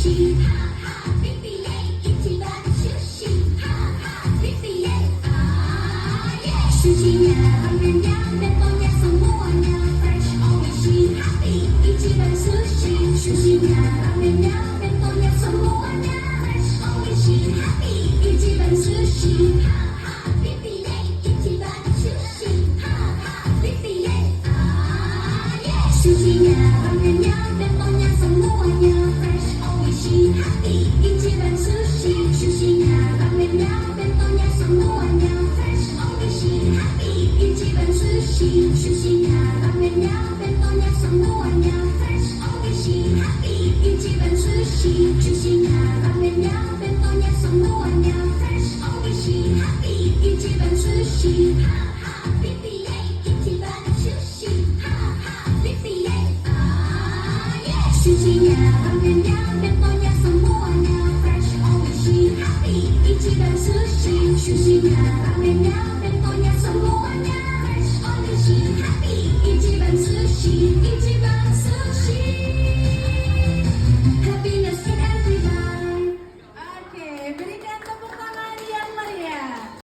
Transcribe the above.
sushi, ha ha, BBA, 이치반 sushi, ha ha, BBA, yeah. 수지냐, 라면냐, 멤버냐, 성모냐, fresh, always happy, 이치반 sushi, 수지냐, 라면냐, 멤버냐, 성모냐, fresh, always happy, 이치반 sushi, ha ha, BBA, 이치반 sushi, ha ha, BBA, yeah. 수지냐, 라면냐, 멤버냐, 성모냐, fresh, always happy, 이치반 sushi, 수지냐, 라면냐, 멤버냐, 성모냐, fresh, always happy, 이치반 sushi, 수지냐, 라면냐, 멤버냐, 성모냐, fresh, always happy, 이치반 sushi, 수지냐, 라면냐, 멤버냐, 성모냐, fresh, always happy, 이치반 sushi, ha ha, BBA, 이치반 sushi, ha ha, BBA, yeah. 수지냐, 라면냐, 멤버냐, 성모냐, fresh, always happy, 이치반 sushi, 수지냐,